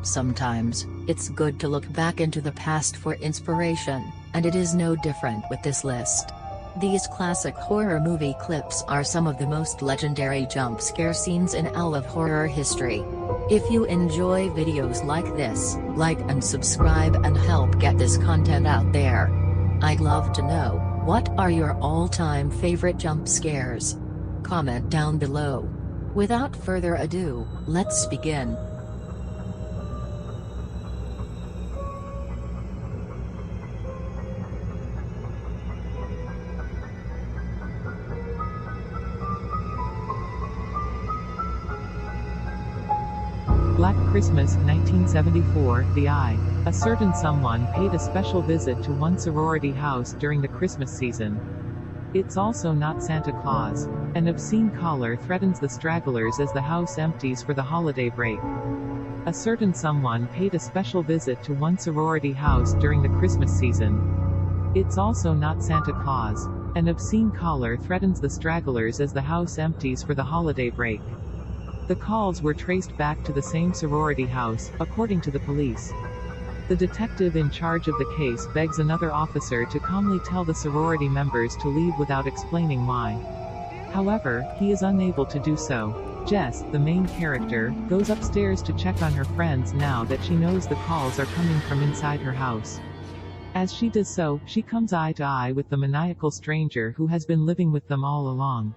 Sometimes, it's good to look back into the past for inspiration, and it is no different with this list. These classic horror movie clips are some of the most legendary jump scare scenes in all of horror history. If you enjoy videos like this, like and subscribe and help get this content out there. I'd love to know, what are your all-time favorite jump scares? Comment down below. Without further ado, let's begin. Black Christmas, 1974, The Eye. A certain someone paid a special visit to one sorority house during the Christmas season. It's also not Santa Claus. An obscene caller threatens the stragglers as the house empties for the holiday break. A certain someone paid a special visit to one sorority house during the Christmas season. It's also not Santa Claus. An obscene caller threatens the stragglers as the house empties for the holiday break. The calls were traced back to the same sorority house, according to the police. The detective in charge of the case begs another officer to calmly tell the sorority members to leave without explaining why. However, he is unable to do so. Jess, the main character, goes upstairs to check on her friends now that she knows the calls are coming from inside her house. As she does so, she comes eye to eye with the maniacal stranger who has been living with them all along.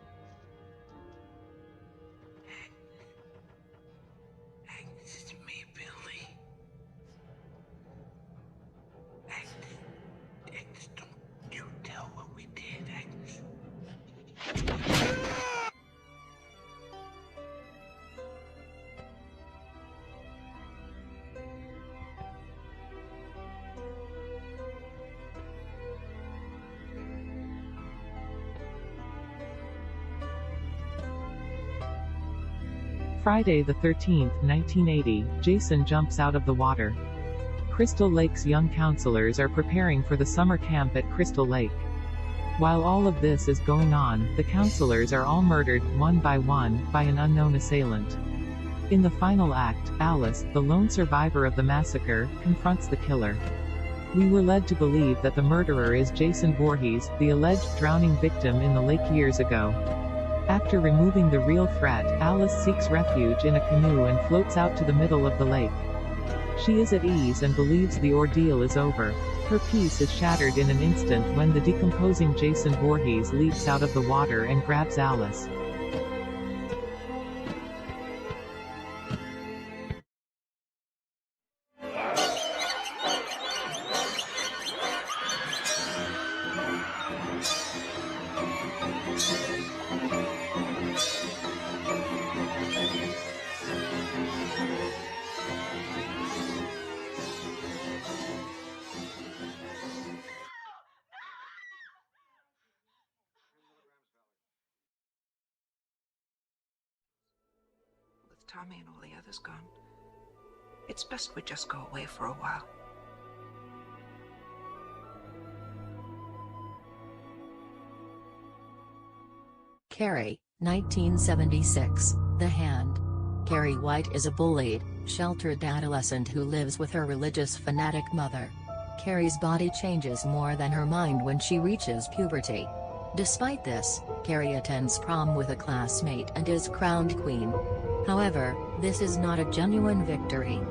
It's me, Billy. Agnes, don't you tell what we did, Agnes. Friday the 13th, 1980, Jason jumps out of the water. Crystal Lake's young counselors are preparing for the summer camp at Crystal Lake. While all of this is going on, the counselors are all murdered, one by an unknown assailant. In the final act, Alice, the lone survivor of the massacre, confronts the killer. We were led to believe that the murderer is Jason Voorhees, the alleged drowning victim in the lake years ago. After removing the real threat, Alice seeks refuge in a canoe and floats out to the middle of the lake. She is at ease and believes the ordeal is over. Her peace is shattered in an instant when the decomposing Jason Voorhees leaps out of the water and grabs Alice. With Tommy and all the others gone, it's best we just go away for a while. Carrie, 1976, The Hand. Carrie White is a bullied, sheltered adolescent who lives with her religious fanatic mother. Carrie's body changes more than her mind when she reaches puberty. Despite this, Carrie attends prom with a classmate and is crowned queen. However, this is not a genuine victory.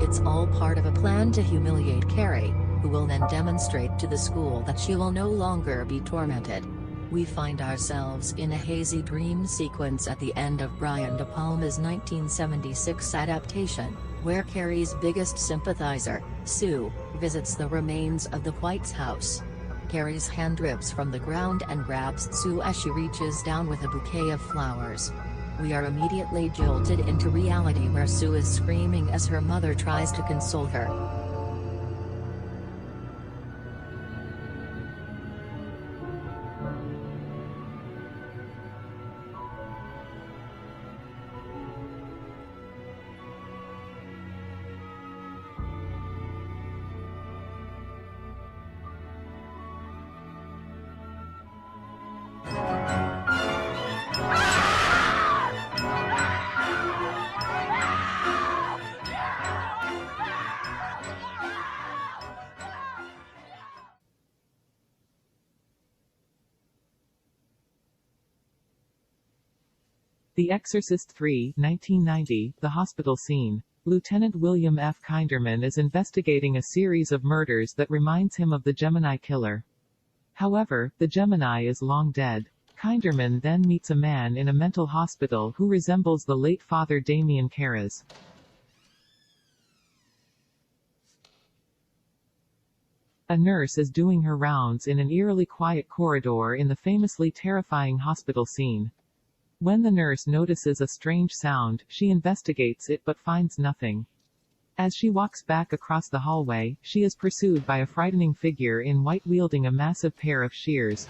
It's all part of a plan to humiliate Carrie, who will then demonstrate to the school that she will no longer be tormented. We find ourselves in a hazy dream sequence at the end of Brian De Palma's 1976 adaptation, where Carrie's biggest sympathizer, Sue, visits the remains of the White's house. Carrie's hand rips from the ground and grabs Sue as she reaches down with a bouquet of flowers. We are immediately jolted into reality where Sue is screaming as her mother tries to console her. The Exorcist III, 1990, the hospital scene. Lieutenant William F. Kinderman is investigating a series of murders that reminds him of the Gemini killer. However, the Gemini is long dead. Kinderman then meets a man in a mental hospital who resembles the late Father Damien Carras. A nurse is doing her rounds in an eerily quiet corridor in the famously terrifying hospital scene. When the nurse notices a strange sound, she investigates it but finds nothing. As she walks back across the hallway, she is pursued by a frightening figure in white wielding a massive pair of shears.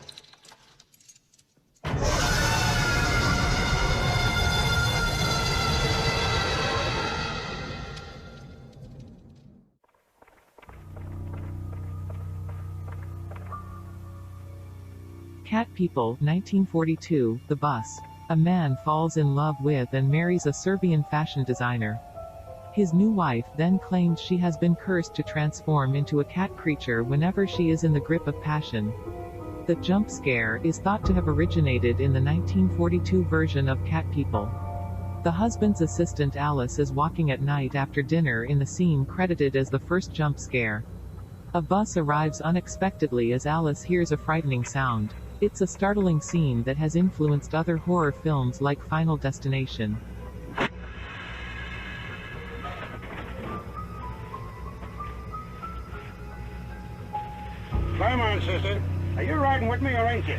Cat People, 1942, The Bus. A man falls in love with and marries a Serbian fashion designer. His new wife then claims she has been cursed to transform into a cat creature whenever she is in the grip of passion. The jump scare is thought to have originated in the 1942 version of Cat People. The husband's assistant Alice is walking at night after dinner in the scene credited as the first jump scare. A bus arrives unexpectedly as Alice hears a frightening sound. It's a startling scene that has influenced other horror films like Final Destination. Come on, sister. Are you riding with me or ain't you?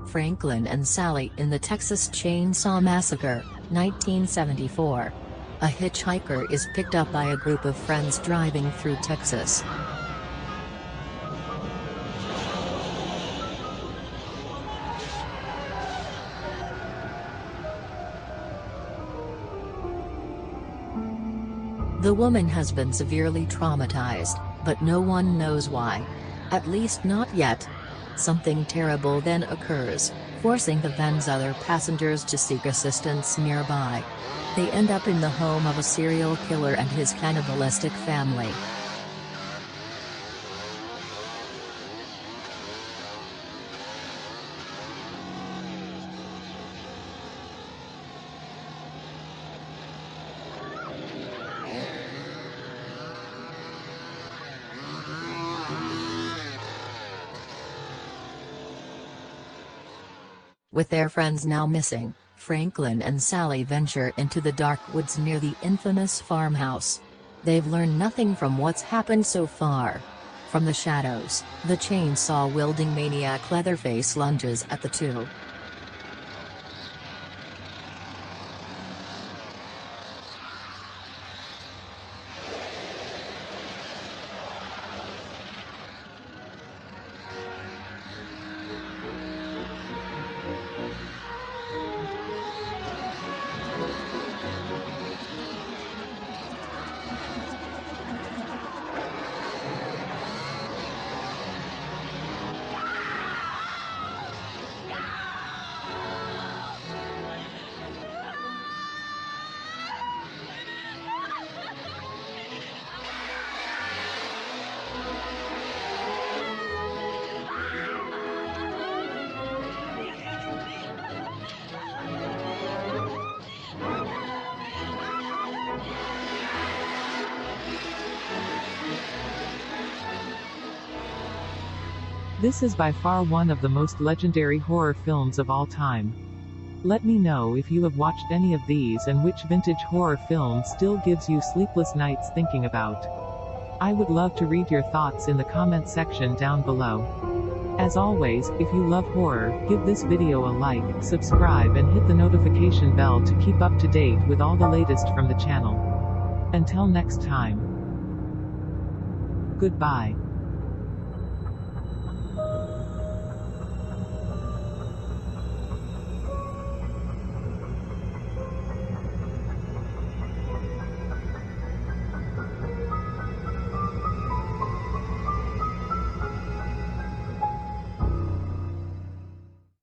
Franklin and Sally in the Texas Chainsaw Massacre, 1974. A hitchhiker is picked up by a group of friends driving through Texas. The woman has been severely traumatized, but no one knows why. At least not yet. Something terrible then occurs, forcing the van's other passengers to seek assistance nearby. They end up in the home of a serial killer and his cannibalistic family. With their friends now missing, Franklin and Sally venture into the dark woods near the infamous farmhouse. They've learned nothing from what's happened so far. From the shadows, the chainsaw-wielding maniac Leatherface lunges at the two. This is by far one of the most legendary horror films of all time. Let me know if you have watched any of these and which vintage horror film still gives you sleepless nights thinking about. I would love to read your thoughts in the comment section down below. As always, if you love horror, give this video a like, subscribe and hit the notification bell to keep up to date with all the latest from the channel. Until next time. Goodbye.